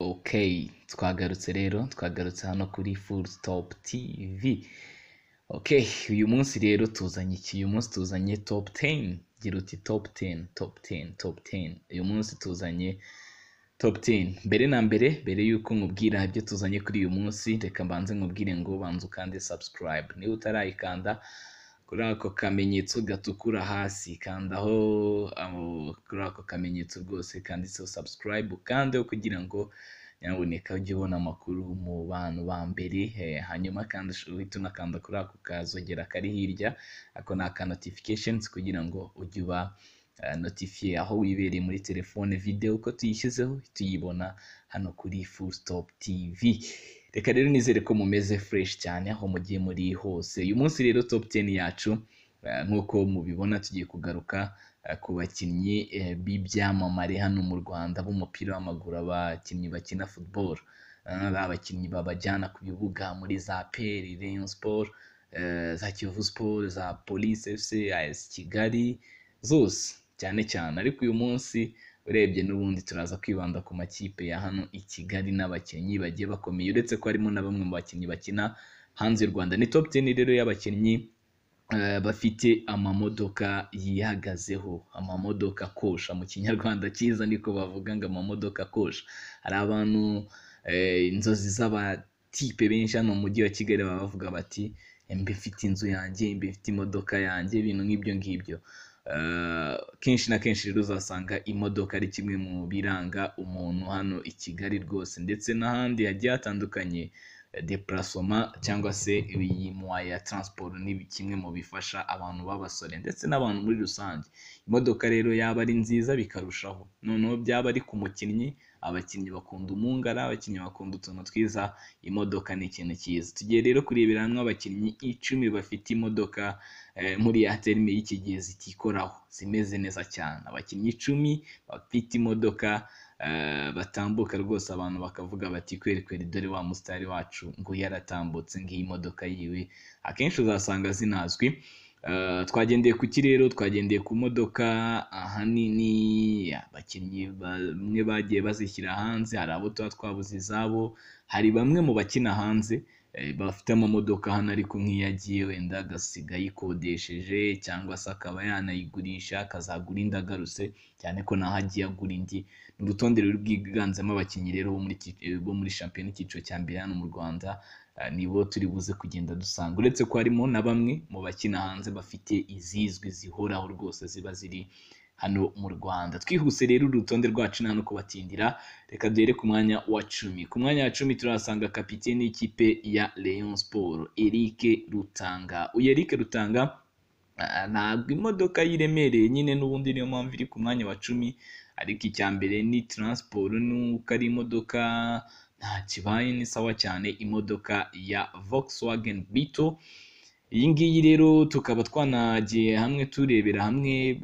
Okay, twagarutse hano kuri Full Stop TV. Okay, uyu munsi rero tuzanye iki? Uyu munsi tuzanye top 10. Gira uti top 10, top 10, top 10. Uyu munsi tuzanye top 10. Mbere yuko nkubwira ibyo tuzanye kuri uyu munsi, reka mbanze nkubwire ngo banza ukande subscribe. Niba utarayikanda kuri ako kamenyetso gatukura hasi, kandaho kuri ako kamenyetso rwose kanditseho subscribe, ukandeho kugira ngo nyaboneka ujye ubona amakuru mu bantu ba mbere. Hanyuma kandi uhita unakanda kuri ako kazogera kari hirya, ako ni aka notifications kugira ngo ujye uba notifiye aho wibereye muri telefone, video uko tuyishyizeho tuyibona hano kuri Full Stop TV. Reka rero nizere ko mumeze fresh cyane aho mugiye muri hose. Uyu munsi rero top 10 yacu nk'uko mubibona tugiye kugaruka ku bakinnyi b'ibyamamare hano mu Rwanda b'umupira w'amaguru, abakinnyi bakina football, abakinnyi babajyana ku bibuga muri za APR, Rayon Sport, za Kiyovu Sport, za Police FC, AS Kigali, zose cyane cyane. Ariko uyu munsi urebye n'ubundi turaza kwibanda ku makipe ya hano i Kigali n'abakinnyi bagiye bakomeye, uretse ko harimo na bamwe mu bakinnyi bakina hanze y'u Rwanda. Ni top 10 rero y'abakinnyi bafite amamodoka yihagazeho, amamodoka kosha mu kinyarwanda cyiza niko bavuga ngo amamodoka kosha. Hari abantu inzozi z'abatipe benshi hano mu mujyi wa Kigali baba bavuga bati mbe mfite inzu yanjye, mbe mfite imodoka yanjye, ibintu nk'ibyo ngibyo. Kenshi na kenshi rero uzasanga imodoka ari kimwe mu biranga umuntu hano i Kigali rwose, ndetse n'ahandi hagiye hatandukanye. Déplacement cyangwa se iyi moyen ya transport ni kimwe mu bifasha abantu b'abasore ndetse n'abantu muri rusange. Imodoka rero yaba ari nziza bikarushaho, noneho byaba ari ku mukinnyi, abakinnyi bakunda umungara, abakinnyi bakunda utuntu twiza, imodoka ni ikintu cyiza. Tugiye rero kurebera hamwe abakinnyi 10 bafite imodoka muri ya terme y'iki gihe zitikoraho, zimeze neza cyane. Abakinnyi 10 bafite imodoka batambuka rwose, abantu bakavuga bati kweri dore wa mustari wacu ngo yaratambutse ngiyi modoka yiwe. Akenshi uzasanga zinazwi. Twagendeye ku kirero, twagendeye ku modoka ahanini. Abakinnyi bamwe bagiye bazishyira hanze, hari abo tuba twabuze izabo, hari bamwe mu bakina hanze bafite amamodoka hano ariko nk'iyagiye wenda agasiga yikodesheje, cyangwa se akaba yanayigurisha akazagura indi agarutse, cyane ko naho agiye agura indi. Ni urutonde ruri bwiganzemo abakinnyi rero bo muri shampiyona icyiciro cya mbere hano mu Rwanda, nibo turi buze kugenda dusanga, uretse ko harimo na bamwe mu bakina hanze bafite izizwi zihoraho rwose ziba ziri hano mu Rwanda. Twihuse rero urutonde rwacu nta no kubatindira, reka duhere ku mwanya wa 10. Ku mwanya wa 10 turasanga kapiteni y'ikipe ya Rayon Sport, Eric Rutanga. Uyu Eric Rutanga ntabwo imodoka yiremereye nyine, n'ubundi niyo mpamvu iri ku mwanya wa 10, ariko icya mbere ni transport, nuko ari imodoka nta kibaye, ni sawa cyane, imodoka ya Volkswagen Beetle. Iyi ngiyi rero tukaba twanagiye hamwe turebera hamwe,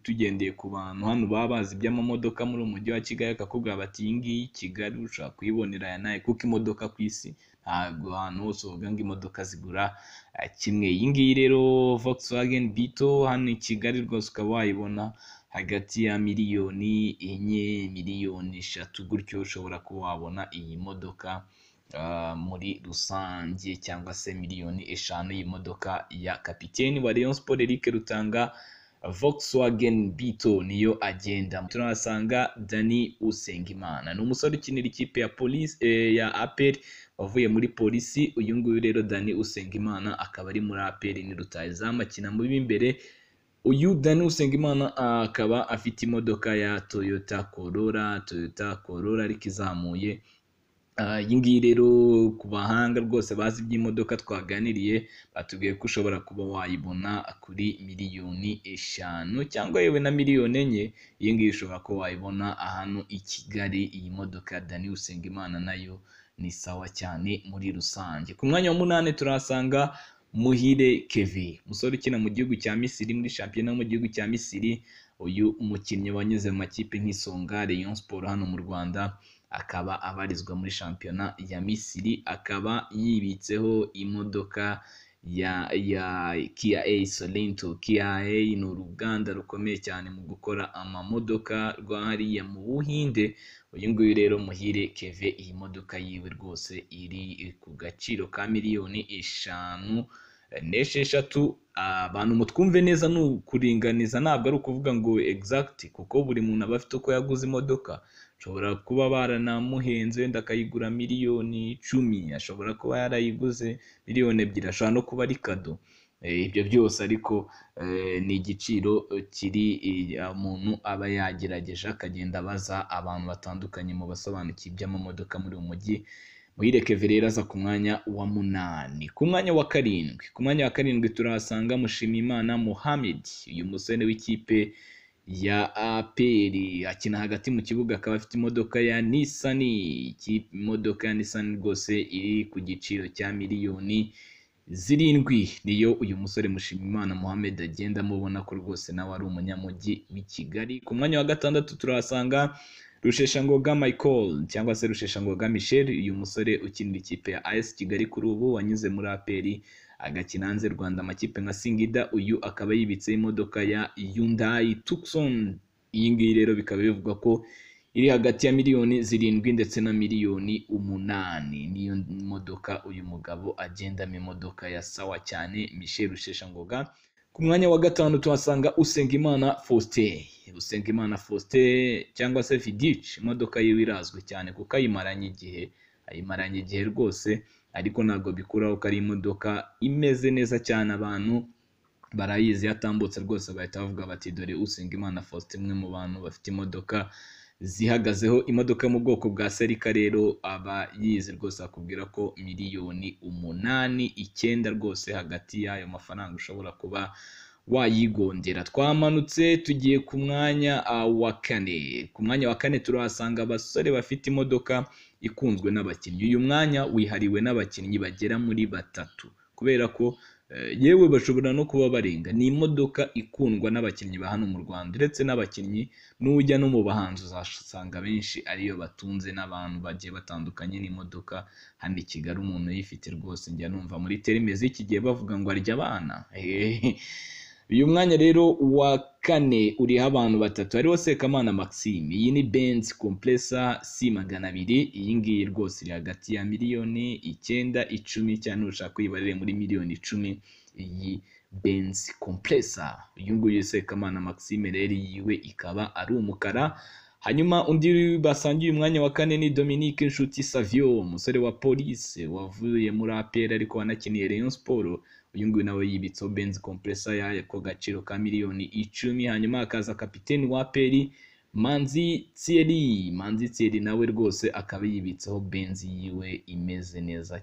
tugendeye ku bantu hano baba bazi iby'amamodoka muri umujyi wa Kigali, akakubwira bati iyi ngiyi Kigali ushaka kuyibonera ya nayo, kuko imodoka ku isi ntabwo ahantu hose uvuga ngo imodoka zigura kimwe. Iyi ngiyi rero Volkswagen Beetle hano i Kigali rwose ukaba wayibona hagati ya miliyoni 4, miliyoni 3 gutyo, ushobora kuba wabona iyi modoka muri rusange, cyangwa se miliyoni 5 y'imodoka ya kapiteni wa Rayon Sport Eric Rutanga. Volkswagen Beetle niyo agenda. Turasanga Dani Usengimana, ni umusore ukinira ikipe ya Police ya APR, wavuye muri polisi. Uyu nguyu rero Dani Usengimana akaba ari muri APR, ni rutahizamu, akina mu b'imbere. Uyu Dani Usengimana akaba afite imodoka ya Toyota Corolla ariko izamuye. Iyi ngiyi rero ku bahanga rwose bazi iby'imodoka twaganiriye batubwiye ko ushobora kuba wayibona kuri miliyoni 5 cyangwa yewe na miliyoni 4. Iyi ngiyi ushobora kuba wayibona ahantu i Kigali. Iyi modoka Dani Usengimana nayo ni sawa cyane muri rusange. Ku mwanya wa 8 turasanga Muhire Kevin, umusore ukina mu gihugu cya Misiri, muri shampiyona mu gihugu cya Misiri. Uyu umukinnyi wanyuze mu makipe nk'Isonga, Rayon Sport hano mu Rwanda, akaba abarizwa muri shampiyona ya Misiri, akaba yibitseho imodoka ya Kia A Sorento. Kia A ni uruganda rukomeye cyane mu gukora amamodoka rwa hariya mu Buhinde. Uyu nguyu rero Muhire Keve, iyi modoka yiwe rwose iri ku gaciro ka miliyoni 5 n'esheshatu. Abantu mutwumve neza, ni ukuringaniza, ntabwo ari ukuvuga ngo exact, kuko buri muntu aba afite uko yaguze imodoka. Ashobora kuba baranamuhenze wenda akayigura miliyoni 10, ashobora kuba yarayiguze miliyoni 2, ashobora no kuba ari kado. Ibyo byose ariko ni igiciro kiri umuntu aba yagerageje akagenda abaza abantu batandukanye mu basobanukiye iby'amamodoka muri uyu mujyi. Muhire Keve rero aza ku mwanya wa 8. Ku mwanya wa 7 turahasanga Mushimiyimana Mohamed, uyu musore w'ikipe ya APR, akina hagati mu kibuga, akaba afite imodoka ya Nissan. Imodoka ya Nissan rwose iri ku giciro cya miliyoni 7. Niyo uyu musore Mushimiyimana Mohamed agenda mubona ko rwose nawe ari umunyamujyi w'i Kigali. Ku mwanya wa 6 turahasanga Rusheshangoga Michael cyangwa se Rusheshangoga Michel, uyu musore ukinira ikipe ya AS Kigali kuri ubu, wanyuze muri APR agakina hanze Rwanda amakipe nka Singida. Uyu akaba yibitse imodoka ya Hyundai Tucson. Iyi ngiyi rero bikaba bivuga ko iri hagati ya miliyoni 7 ndetse na miliyoni 8. Niyo modoka uyu mugabo agendamo, imodoka ya sawa cyane Michel Rusheshangoga. Ku mwanya wa 5 tuhasanga Usengimana Faustin. Usengimana Faustin cyangwa se Vidic, imodoka yiwe irazwi cyane kuko ayimaranye igihe rwose, ariko ntabwo bikuraho ko ari imodoka imeze neza cyane. Abantu barayizi, yatambutse rwose bahita bavuga bati dore Usengimana Faustin, umwe mu bantu bafite imodoka zihagazeho. Imodoka mu bwoko bwa Serika rero aba yizi rwose, akubwira ko miliyoni 8, 9 rwose, hagati y'ayo mafaranga ushobora kuba wayigondera. Twamanutse tugiye ku mwanya wa 4. Ku mwanya wa 4 turahasanga abasore bafite imodoka ikunzwe n'abakinnyi. Uyu mwanya wihariwe n'abakinnyi bagera muri 3, kubera ko yewe bashobora no kuba barenga. Ni imodoka ikundwa n'abakinnyi ba hano mu Rwanda, uretse n'abakinnyi n'ujya no mu bahanzi uzasanga benshi ariyo batunze, n'abantu bagiye batandukanye. n'imodoka hano i Kigali umuntu yifite rwose, njya numva muri terime z'iki gihe bavuga ngo arya abana. Uyu mwanya rero wa 4 uriho abantu 3, hariho Sekamana Maxime. Iyi ni Benz Compressor C200. Iyi ngiyi rwose iri hagati ya miliyoni 9, 10 cyane, ushaka kuyibarire muri miliyoni 10. Iyi Benz Compressor, uyu nguyu Sekamana Maxime rero yiwe ikaba ari umukara. Hanyuma undi basangiye umwanya wa 4 ni Dominique Nshuti Savio, umusore wa Police wavuye muri APR ariko wanakiniye Rayon Sport. Uyu nguyu nawe yibitseho Benz Compressor yako gaciro ka miliyoni 10. Hanyuma akaza kapiteni wa APR Manzi Thierry nawe rwose akaba yibitseho Benz yiwe imeze neza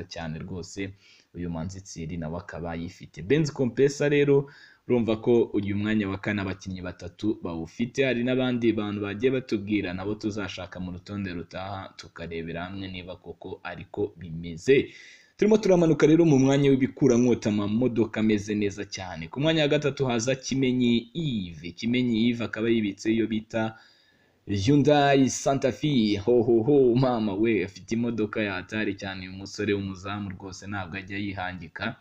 cyane rwose. Uyu Manzi Thierry nawe akaba yifite Benz Compressor. Rero urumva ko uyu mwanya wa 4 abakinnyi 3 bawufite. Hari n'abandi bantu bagiye batubwira, nabo tuzashaka mu rutonde rutaha tukarebera hamwe niba koko ariko bimeze. Turimo turamanuka rero mu mwanya w'ibikurankota amamodoka ameze neza cyane. Ku mwanya wa 3 haza Kimenyi Yves akaba yibitse iyo bita Hyundai Santa Fe. Mama we, afite imodoka ya hatari cyane. Uyu musore w'umuzamu rwose ntabwo ajya yihangika,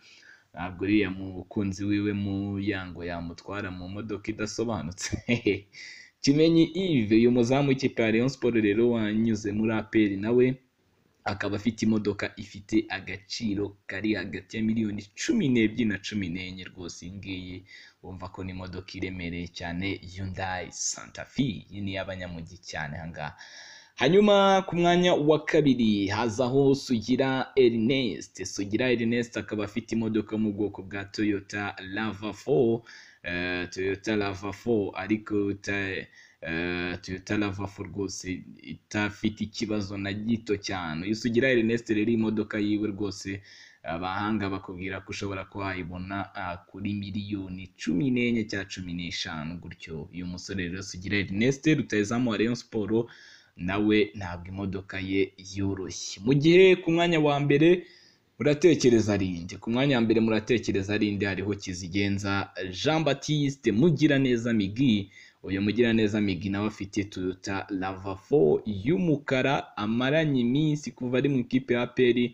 ntabwo uriya mukunzi wiwe mu yango yamutwara mu modoka idasobanutse. Kimenyi Yves, uyu muzamu w'ikipe ya Rayon Sport rero wanyuze muri APR, nawe akaba afite imodoka ifite agaciro kari hagati ya miliyoni 12 na 14 rwose. Iyi ngiyi wumva ko ni imodoka iremereye cyane, Hyundai Santa Fe. Iyi ni y'abanyamujyi cyane ahangaha. Hanyuma ku mwanya wa 2 hazaho Sugira Ernest akaba afite imodoka mu bwoko bwa Toyota Lava4. Ariko Toyota Lava4 rwose itafite ikibazo na gito cyane. Uyu Sugira Ernest rero imodoka yiwe rwose abahanga bakubwira ko ushobora kuhayibona kuri miliyoni 14 cyangwa 15 gutyo. Uyu musore rero Sugira Ernest rutayezamu wa Rayon Sport, nawe ntabwo imodoka ye yoroshye. Mu gihe ku mwanya wa mbere muratekereza rinde, hariho Kizigenza Jean Baptiste Mugiraneza Migi. Uyu Mugiraneza Migi nawe afite Toyota Lava4 y'umukara, amaranye iminsi kuva ari mu ikipe ya APR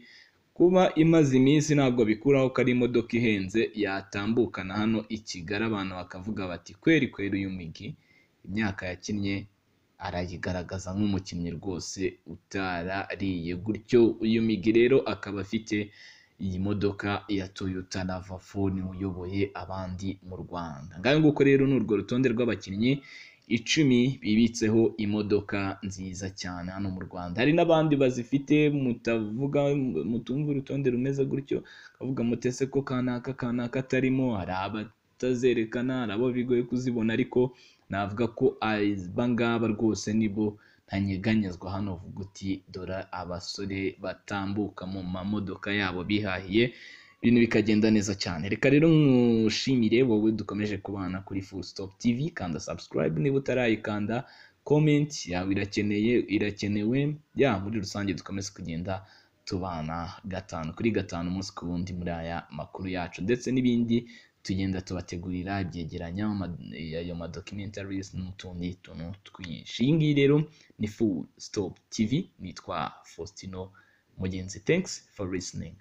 kuba imaze iminsi ntabwo bikuraho ko ari imodoka ihenze yatambukana hano i Kigali abantu bakavuga bati kweri uyu Migi imyaka yakinnye arayigaragaza nk'umukinnyi rwose utarariye gutyo. Uyu Migi rero akaba afite iyi modoka ya Toyota RAV4 uyoboye abandi mu Rwanda. Ngaho nguko rero ni urwo rutonde rw'abakinnyi 10 bibitseho imodoka nziza cyane hano mu Rwanda. Hari n'abandi bazifite mutumva urutonde rumeze gutyo kavuga mutese ko kanaka atarimo, hari abatazerekana, hari abo bigoye kuzibona, ariko navuga ko abangaba rwose nibo ntanyeganyezwa hano. Uvuga uti dora abasore batambuka mu mamodoka yabo bihahiye, ibintu bikagenda neza cyane. Reka rero nkushimire wowe dukomeje kubana kuri Full Stop TV, kanda subscribe niba utarayikanda, comment yawe irakenewe ya muri rusange dukomeze kugenda tubana 5 kuri 5 umunsi ku wundi muri aya makuru yacu, ndetse n'ibindi tugenda tubategurira ibyegeranya ayo documentaries n'utundi tuntu twinshi. Iyi ngiyi rero ni Full Stop TV, nitwa Faustino Mugenzi. Thanks for listening.